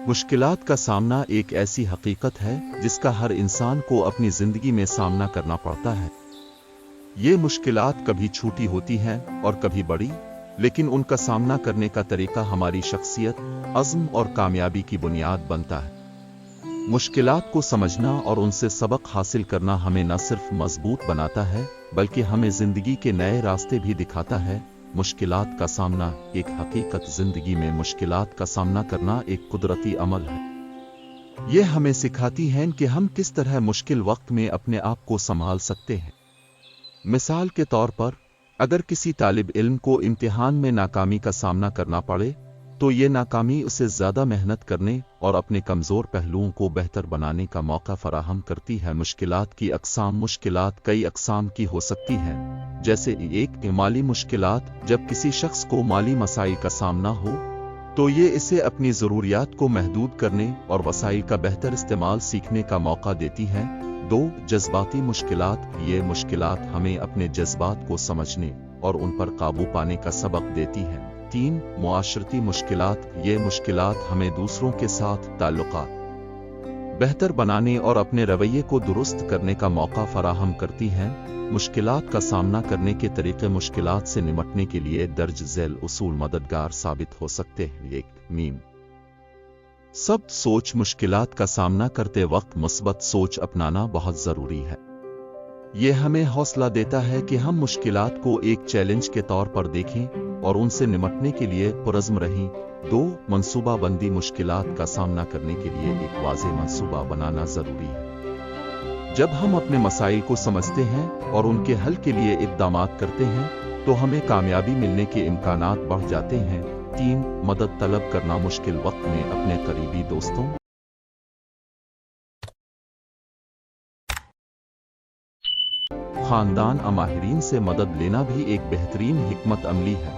मुश्किलात का सामना एक ऐसी हकीकत है जिसका हर इंसान को अपनी जिंदगी में सामना करना पड़ता है। ये मुश्किलात कभी छोटी होती हैं और कभी बड़ी, लेकिन उनका सामना करने का तरीका हमारी शख्सियत, अज़्म और कामयाबी की बुनियाद बनता है। मुश्किलात को समझना और उनसे सबक हासिल करना हमें न सिर्फ मजबूत बनाता है बल्कि हमें जिंदगी के नए रास्ते भी दिखाता है। मुश्किलात का सामना एक हकीकत। जिंदगी में मुश्किलात का सामना करना एक कुदरती अमल है। ये हमें सिखाती हैं कि हम किस तरह मुश्किल वक्त में अपने आप को संभाल सकते हैं। मिसाल के तौर पर, अगर किसी तालिब इल्म को इम्तिहान में नाकामी का सामना करना पड़े तो ये नाकामी उसे ज्यादा मेहनत करने और अपने कमजोर पहलुओं को बेहतर बनाने का मौका फराहम करती है। मुश्किलात की अक़साम। मुश्किलात कई अक़साम की हो सकती हैं, जैसे एक माली मुश्किलात। जब किसी शख्स को माली मसाइल का सामना हो तो ये इसे अपनी ज़रूरियात को महदूद करने और वसाइल का बेहतर इस्तेमाल सीखने का मौका देती हैं। 2. जज्बाती मुश्किलात। ये मुश्किलात हमें अपने जज्बात को समझने और उन पर काबू पाने का सबक देती हैं। 3. मुआशरती मुश्किलात। ये मुश्किलात हमें दूसरों के साथ ताल्लुकात बेहतर बनाने और अपने रवैये को दुरुस्त करने का मौका फराहम करती हैं। मुश्किलात का सामना करने के तरीके। मुश्किलात से निपटने के लिए दर्ज झैल उसूल मददगार साबित हो सकते हैं। 1. सब्र सोच। मुश्किलात का सामना करते वक्त मुस्बत सोच अपनाना बहुत जरूरी है। ये हमें हौसला देता है कि हम मुश्किलात को एक चैलेंज के तौर पर देखें और उनसे निपटने के लिए पुरज़्म रहें। 2. मंसूबा बंदी। मुश्किलात का सामना करने के लिए एक वाज़ेह मंसूबा बनाना जरूरी है। जब हम अपने मसाइल को समझते हैं और उनके हल के लिए इक़दामात करते हैं तो हमें कामयाबी मिलने के इम्कानात बढ़ जाते हैं। 3. मदद तलब करना। मुश्किल वक्त में अपने करीबी दोस्तों, खानदान और माहिरीन से मदद लेना भी एक बेहतरीन हिकमत अमली है।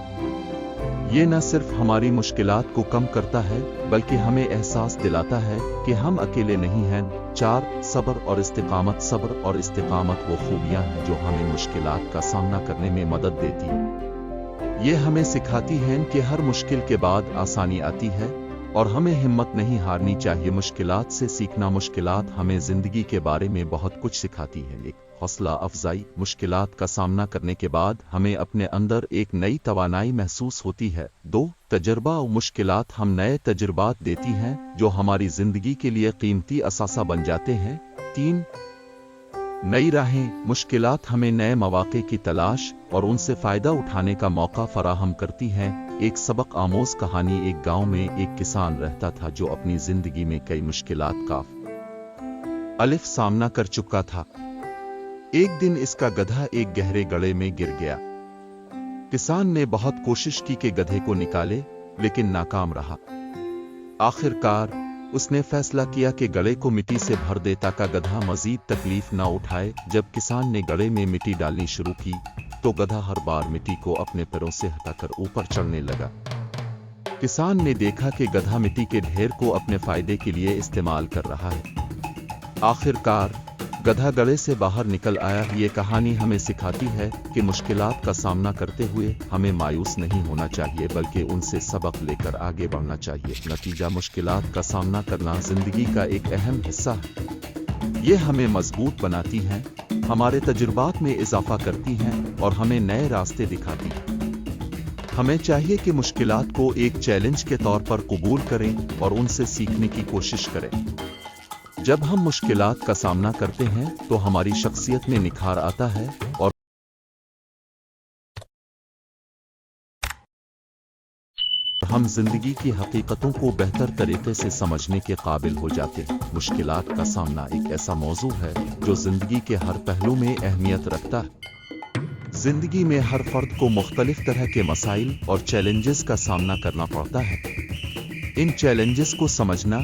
ये न सिर्फ हमारी मुश्किलात को कम करता है बल्कि हमें एहसास दिलाता है कि हम अकेले नहीं हैं। 4. सब्र और इस्तिकामत। सब्र और इस्तिकामत वो खूबियां हैं जो हमें मुश्किलात का सामना करने में मदद देती हैं। ये हमें सिखाती हैं कि हर मुश्किल के बाद आसानी आती है और हमें हिम्मत नहीं हारनी चाहिए। मुश्किलात से सीखना। मुश्किलात हमें जिंदगी के बारे में बहुत कुछ सिखाती है। 1. हौसला अफजाई। मुश्किलात का सामना करने के बाद हमें अपने अंदर एक नई तवानाई महसूस होती है। 2. तजर्बा और मुश्किलात हम नए तजुर्बात देती हैं जो हमारी जिंदगी के लिए कीमती असासा बन जाते हैं। 3. नई राहें। मुश्किलात हमें नए मौके की तलाश और उनसे फायदा उठाने का मौका फराहम करती हैं। एक सबक आमोज कहानी। एक गांव में एक किसान रहता था जो अपनी जिंदगी में कई मुश्किलात का अलिफ सामना कर चुका था। एक दिन इसका गधा एक गहरे गड्ढे में गिर गया। किसान ने बहुत कोशिश की कि गधे को निकाले, लेकिन नाकाम रहा। आखिरकार उसने फैसला किया कि गड्ढे को मिट्टी से भर दे ताकि गधा मजीद तकलीफ न उठाए। जब किसान ने गड्ढे में मिट्टी डालनी शुरू की तो गधा हर बार मिट्टी को अपने पैरों से हटाकर ऊपर चढ़ने लगा। किसान ने देखा कि गधा मिट्टी के ढेर को अपने फायदे के लिए इस्तेमाल कर रहा है। आखिरकार गधा गड्ढे से बाहर निकल आया। ये कहानी हमें सिखाती है कि मुश्किलात का सामना करते हुए हमें मायूस नहीं होना चाहिए बल्कि उनसे सबक लेकर आगे बढ़ना चाहिए। नतीजा। मुश्किलात का सामना करना जिंदगी का एक अहम हिस्सा है। ये हमें मजबूत बनाती हैं, हमारे तजुर्बात में इजाफा करती हैं और हमें नए रास्ते दिखाती हैं। हमें चाहिए कि मुश्किलात को एक चैलेंज के तौर पर कबूल करें और उनसे सीखने की कोशिश करें। जब हम मुश्किलात का सामना करते हैं तो हमारी शख्सियत में निखार आता है और हम जिंदगी की हकीकतों को बेहतर तरीके से समझने के काबिल हो जाते हैं। मुश्किलात का सामना एक ऐसा मौजू है जो जिंदगी के हर पहलू में अहमियत रखता है। जिंदगी में हर फर्द को मुख्तलिफ तरह के मसाइल और चैलेंजेस का सामना करना पड़ता है। इन चैलेंजेस को समझना,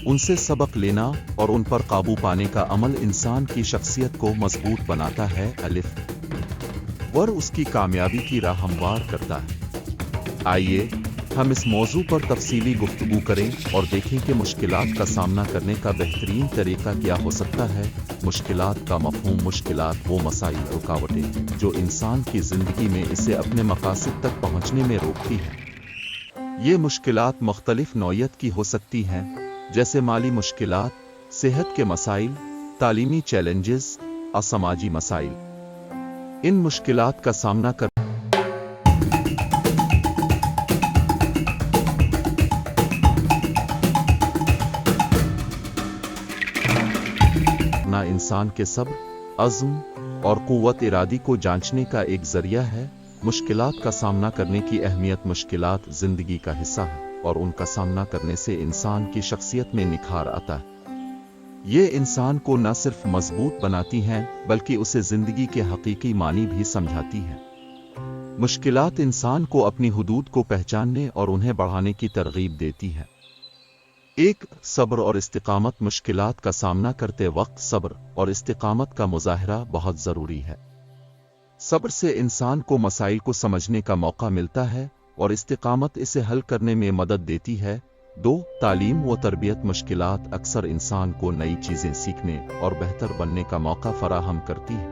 उनसे सबक लेना और उन पर काबू पाने का अमल इंसान की शख्सियत को मजबूत बनाता है। अलिफ और उसकी कामयाबी की राह हमवार करता है। आइए हम इस मौजू पर तफसीली गुफ्तगू करें और देखें कि मुश्किलात का सामना करने का बेहतरीन तरीका क्या हो सकता है। मुश्किलात का मफ़हूम। मुश्किलात वो मसाइल, रुकावटें जो इंसान की ज़िंदगी में इसे अपने मकासद तक पहुँचने में रोकती हैं। ये मुश्किलात मुख्तलिफ नौइयत की हो सकती हैं, जैसे माली मुश्किलात, सेहत के मसाइल, तालीमी चैलेंजेस, असमाजी मसाइल। इन मुश्किलात का सामना करना इंसान के सब्र, अज़्म और कुव्वत इरादी को जांचने का एक जरिया है। मुश्किलात का सामना करने की अहमियत। मुश्किलात जिंदगी का हिस्सा है और उनका सामना करने से इंसान की शख्सियत में निखार आता है। ये इंसान को न सिर्फ मजबूत बनाती हैं बल्कि उसे जिंदगी के हकीकी मानी भी समझाती हैं। मुश्किलात इंसान को अपनी हुदूद को पहचानने और उन्हें बढ़ाने की तरगीब देती है। एक, सब्र और इस्तिकामत। मुश्किलात का सामना करते वक्त सब्र और इस्तिकामत का मुजाहरा बहुत जरूरी है। सब्र से इंसान को मसाइल को समझने का मौका मिलता है और इस्तिकामत इसे हल करने में मदद देती है। 2, तालीम व तरबियत। मुश्किलात अक्सर इंसान को नई चीजें सीखने और बेहतर बनने का मौका फराहम करती है।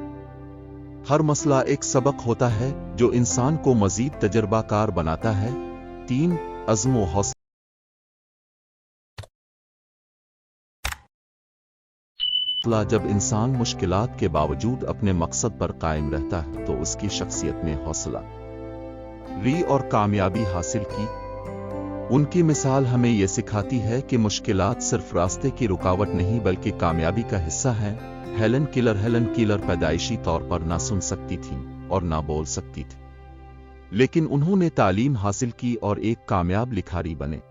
हर मसला एक सबक होता है जो इंसान को मजीद तजर्बाकार बनाता है। 3, अज़्म व हौसला। जब इंसान मुश्किलात के बावजूद अपने मकसद पर कायम रहता है तो उसकी शख्सियत में हौसला री और कामयाबी हासिल की। उनकी मिसाल हमें यह सिखाती है कि मुश्किलात सिर्फ रास्ते की रुकावट नहीं बल्कि कामयाबी का हिस्सा है। हेलन कीलर पैदाइशी तौर पर ना सुन सकती थी और ना बोल सकती थी, लेकिन उन्होंने तालीम हासिल की और एक कामयाब लिखारी बने।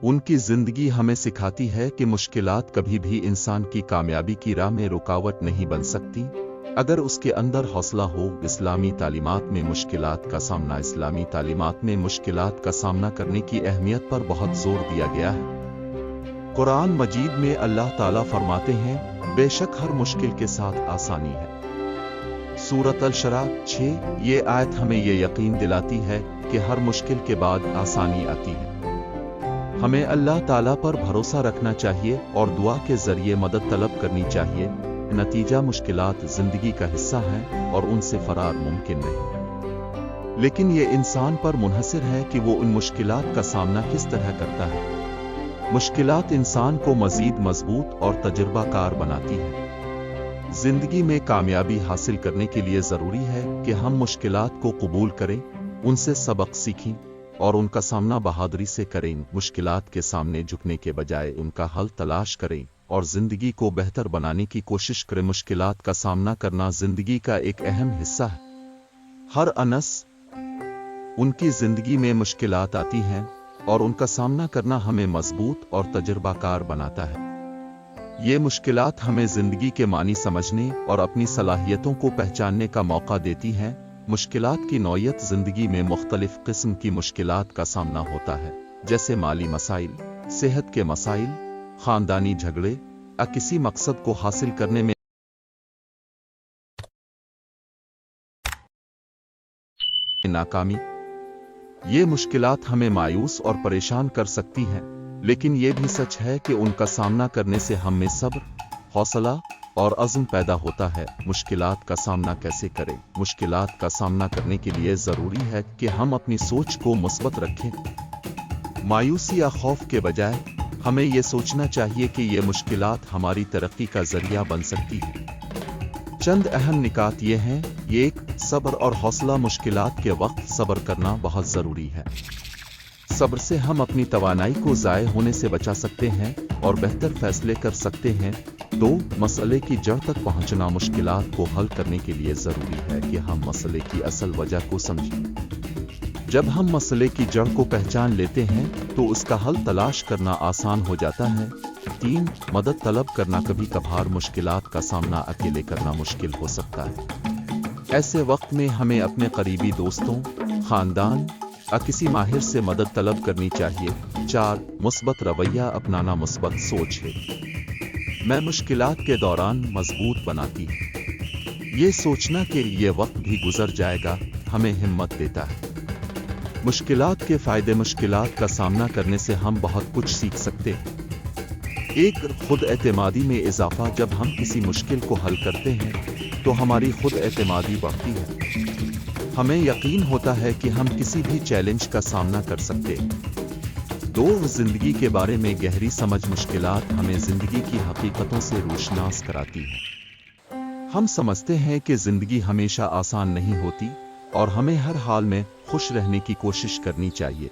उनकी जिंदगी हमें सिखाती है कि मुश्किलात कभी भी इंसान की कामयाबी की राह में रुकावट नहीं बन सकती अगर उसके अंदर हौसला हो। इस्लामी तालीमात में मुश्किलात का सामना। इस्लामी तालीमात में मुश्किलात का सामना करने की अहमियत पर बहुत जोर दिया गया है। कुरान मजीद में अल्लाह ताला फरमाते हैं, बेशक हर मुश्किल के साथ आसानी है। सूरत अल-शरा 6। ये आयत हमें ये यकीन दिलाती है कि हर मुश्किल के बाद आसानी आती है। हमें अल्लाह ताला पर भरोसा रखना चाहिए और दुआ के जरिए मदद तलब करनी चाहिए। नतीजा मुश्किलात जिंदगी का हिस्सा है और उनसे फरार मुमकिन नहीं, लेकिन ये इंसान पर मुनहसिर है कि वो उन मुश्किलात का सामना किस तरह करता है। मुश्किलात इंसान को मजीद मजबूत और तजुर्बाकार बनाती है। जिंदगी में कामयाबी हासिल करने के लिए जरूरी है कि हम मुश्किलात को कबूल करें, उनसे सबक सीखें और उनका सामना बहादुरी से करें। मुश्किलात के सामने झुकने के बजाय उनका हल तलाश करें और जिंदगी को बेहतर बनाने की कोशिश करें। मुश्किलात का सामना करना जिंदगी का एक अहम हिस्सा है। हर अनस उनकी जिंदगी में मुश्किलात आती हैं और उनका सामना करना हमें मजबूत और तजुर्बाकार बनाता है। ये मुश्किलात हमें जिंदगी के मानी समझने और अपनी सलाहियतों को पहचानने का मौका देती हैं। मुश्किलात की नौयत। जिंदगी में मुख्तलिफ किस्म की मुश्किलात का सामना होता है, जैसे माली मसाइल, सेहत के मसाइल, खानदानी झगड़े, किसी मकसद को हासिल करने में नाकामी। ये मुश्किलात हमें मायूस और परेशान कर सकती हैं, लेकिन ये भी सच है कि उनका सामना करने से हम में सब्र, हौसला और अज़्म पैदा होता है। मुश्किलात का सामना कैसे करें? मुश्किलात का सामना करने के लिए जरूरी है कि हम अपनी सोच को मुस्बत रखें। मायूसी या खौफ के बजाय हमें यह सोचना चाहिए कि ये मुश्किलात हमारी तरक्की का जरिया बन सकती है। चंद अहम निकात ये हैं। 1, सब्र और हौसला। मुश्किलात के वक्त सब्र करना बहुत जरूरी है। सब्र से हम अपनी तवानाई को ज़ाय होने से बचा सकते हैं और बेहतर फैसले कर सकते हैं। 2, मसले की जड़ तक पहुंचना। मुश्किलात को हल करने के लिए जरूरी है कि हम मसले की असल वजह को समझें। जब हम मसले की जड़ को पहचान लेते हैं तो उसका हल तलाश करना आसान हो जाता है। 3, मदद तलब करना। कभी कभार मुश्किलात का सामना अकेले करना मुश्किल हो सकता है। ऐसे वक्त में हमें अपने करीबी दोस्तों, खानदान या किसी माहिर से मदद तलब करनी चाहिए। 4, मुस्बत रवैया अपनाना। मुस्बत सोच है मैं मुश्किलात के दौरान मजबूत बनाती है। ये सोचना कि ये वक्त भी गुजर जाएगा हमें हिम्मत देता है। मुश्किलात के फायदे। मुश्किलात का सामना करने से हम बहुत कुछ सीख सकते हैं। 1, खुद एतमादी में इजाफा। जब हम किसी मुश्किल को हल करते हैं तो हमारी खुद एतमादी बढ़ती है। हमें यकीन होता है कि हम किसी भी चैलेंज का सामना कर सकते हैं। دو زندگی کے بارے میں گہری سمجھ مشکلات ہمیں زندگی کی حقیقتوں سے روشناس کراتی ہے۔ ہم سمجھتے ہیں کہ زندگی ہمیشہ آسان نہیں ہوتی اور ہمیں ہر حال میں خوش رہنے کی کوشش کرنی چاہیے۔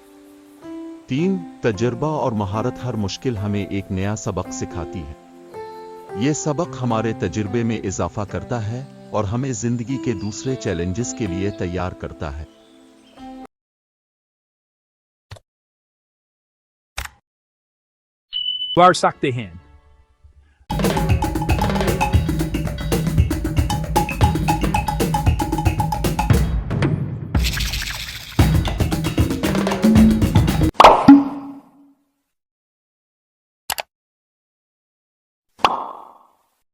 3 تجربہ اور مہارت ہر مشکل ہمیں ایک نیا سبق سکھاتی ہے۔ یہ سبق ہمارے تجربے میں اضافہ کرتا ہے اور ہمیں زندگی کے دوسرے چیلنجز کے لیے تیار کرتا ہے۔ بار سکتے ہیں۔